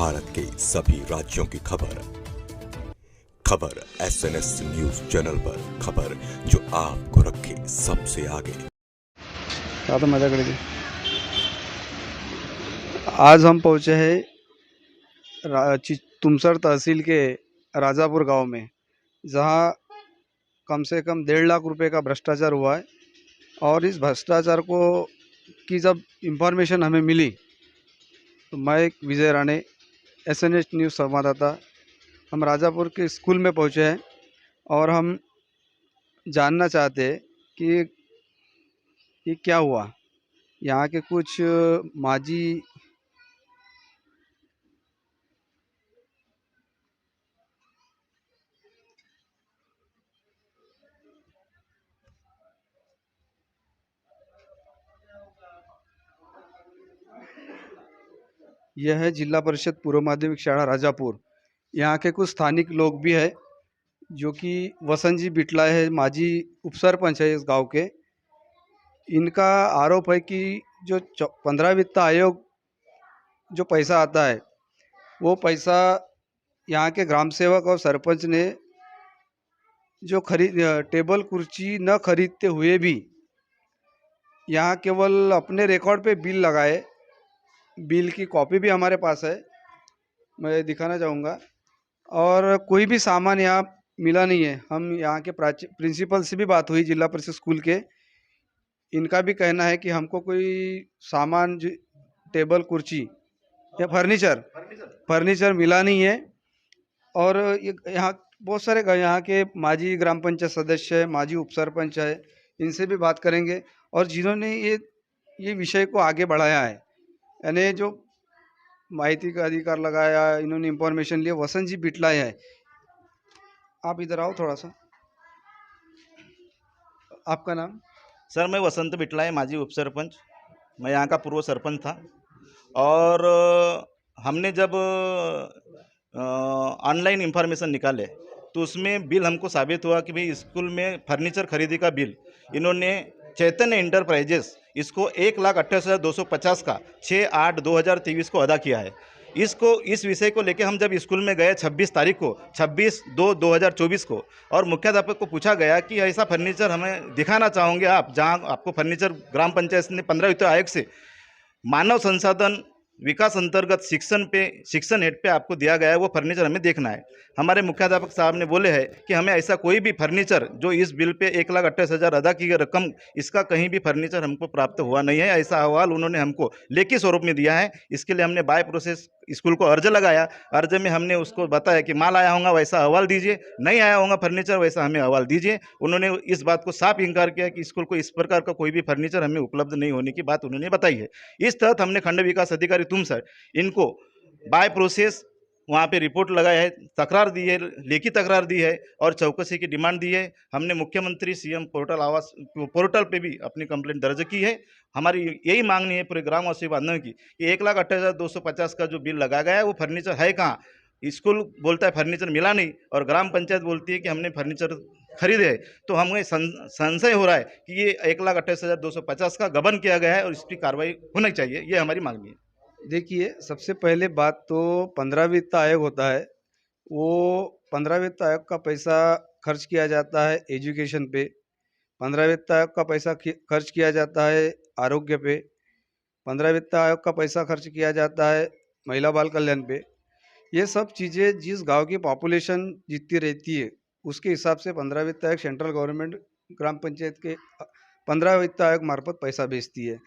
भारत के सभी राज्यों की खबर खबर एसएनएस न्यूज चैनल पर, खबर जो आपको रखे सबसे आगे। ज़्यादा मजा करेंगे। आज हम पहुंचे हैं तुमसर तहसील के राजापुर गांव में, जहां कम से कम 1.5 लाख रुपए का भ्रष्टाचार हुआ है। और इस भ्रष्टाचार को की जब इंफॉर्मेशन हमें मिली तो मैं विजय राणे, एसएनएस न्यूज़ संवाददाता, हम राजापुर के स्कूल में पहुंचे हैं और हम जानना चाहते हैं कि ये क्या हुआ। यहाँ के कुछ माजी यह है जिला परिषद पूर्व माध्यमिक शाला राजापुर। यहाँ के कुछ स्थानिक लोग भी है, जो कि वसंत जी बिटला है, माजी उपसरपंच है इस गांव के। इनका आरोप है कि जो 15 वित्त आयोग जो पैसा आता है, वो पैसा यहाँ के ग्राम सेवक और सरपंच ने जो टेबल कुर्सी न खरीदते हुए भी यहाँ केवल अपने रिकॉर्ड पे बिल लगाए। बिल की कॉपी भी हमारे पास है, मैं दिखाना चाहूँगा। और कोई भी सामान यहाँ मिला नहीं है। हम यहाँ के प्रिंसिपल से भी बात हुई, जिला परिषद स्कूल के। इनका भी कहना है कि हमको कोई सामान टेबल कुर्सी या फर्नीचर मिला नहीं है। और यहाँ बहुत सारे यहाँ के माजी ग्राम पंचायत सदस्य है, माजी उपसरपंच है, इनसे भी बात करेंगे। और जिन्होंने ये विषय को आगे बढ़ाया है, यानी जो माहिती का अधिकार लगाया, इन्होंने इंफॉर्मेशन लिया, वसंत जी बिटला है। आप इधर आओ थोड़ा सा। आपका नाम? सर, मैं वसंत बिटलाए, माजी उपसरपंच। मैं यहाँ का पूर्व सरपंच था। और हमने जब ऑनलाइन इंफॉर्मेशन निकाले तो उसमें बिल हमको साबित हुआ कि भाई स्कूल में फर्नीचर खरीदी का बिल इन्होंने चैतन्य इंटरप्राइजेस इसको 1,28,250 का 6/8/2023 को अदा किया है। इस विषय को लेकर हम जब स्कूल में गए 26 तारीख को, 26/2/2024 को, और मुख्याध्यापक को पूछा गया कि ऐसा फर्नीचर हमें दिखाना चाहोगे आप, जहां आपको फर्नीचर ग्राम पंचायत ने 15 वित्त आयोग से मानव संसाधन विकास अंतर्गत शिक्षण हेड पे आपको दिया गया है, वो फर्नीचर हमें देखना है। हमारे मुख्याध्यापक साहब ने बोले हैं कि हमें ऐसा कोई भी फर्नीचर जो इस बिल पे 1,28,000 अदा की गई रकम, इसका कहीं भी फर्नीचर हमको प्राप्त हुआ नहीं है। ऐसा अहवाल उन्होंने हमको लेखी स्वरूप में दिया है। इसके लिए हमने बाय प्रोसेस स्कूल को अर्ज लगाया। अर्ज में हमने उसको बताया कि माल आया होगा वैसा अहवाल दीजिए, नहीं आया होगा फर्नीचर वैसा हमें अहवाल दीजिए। उन्होंने इस बात को साफ इंकार किया कि स्कूल को इस प्रकार का कोई भी फर्नीचर हमें उपलब्ध नहीं होने की बात उन्होंने बताई है। इस तहत हमने खंड विकास अधिकारी तुमसर इनको बाय प्रोसेस वहाँ पे रिपोर्ट लगाया है, तकरार दी है, लेखी तकरार दी है और चौकसी की डिमांड दी है। हमने मुख्यमंत्री सीएम पोर्टल पे भी अपनी कंप्लेंट दर्ज की है। हमारी यही मांगनी है पूरे ग्रामवासी बांधवों की कि 1,28,250 का जो बिल लगाया गया है वो फर्नीचर है कहाँ। स्कूल बोलता है फर्नीचर मिला नहीं और ग्राम पंचायत बोलती है कि हमने फर्नीचर खरीदे है। तो हमें संशय हो रहा है कि ये 1,28,250 का गबन किया गया है और इसकी कार्रवाई होनी चाहिए। ये हमारी मांगनी है। देखिए, सबसे पहले बात तो 15 वित्त आयोग होता है, वो 15 वित्त आयोग का पैसा खर्च किया जाता है एजुकेशन पे, 15 वित्त आयोग का पैसा खर्च किया जाता है आरोग्य पे, 15 वित्त आयोग का पैसा खर्च किया जाता है महिला बाल कल्याण पे। ये सब चीज़ें जिस गांव की पॉपुलेशन जितनी रहती है उसके हिसाब से 15 वित्त आयोग सेंट्रल गवर्नमेंट ग्राम पंचायत के 15 वित्त आयोग मार्फत पैसा भेजती है।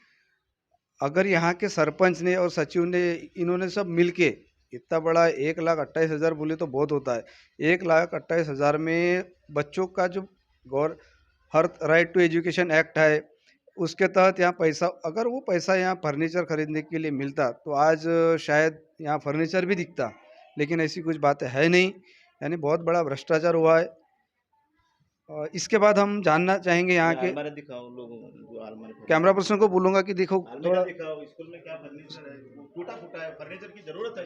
अगर यहाँ के सरपंच ने और सचिव ने इन्होंने सब मिलके इतना बड़ा 1,28,000 बोले तो बहुत होता है। 1,28,000 में बच्चों का जो गौर हर राइट टू एजुकेशन एक्ट है, उसके तहत यहाँ पैसा, अगर वो पैसा यहाँ फर्नीचर खरीदने के लिए मिलता तो आज शायद यहाँ फर्नीचर भी दिखता। लेकिन ऐसी कुछ बातें है नहीं, यानी बहुत बड़ा भ्रष्टाचार हुआ है। और इसके बाद हम जानना चाहेंगे यहाँ के अलमारी दिखाओ लोगों को, जो अलमारी कैमरा पर्सन को बोलूँगा कि देखो अलमीरा थोड़ा। दिखाओ, स्कूल में क्या फर्नीचर है, वो टूटा फूटा है, फर्नीचर की जरूरत है।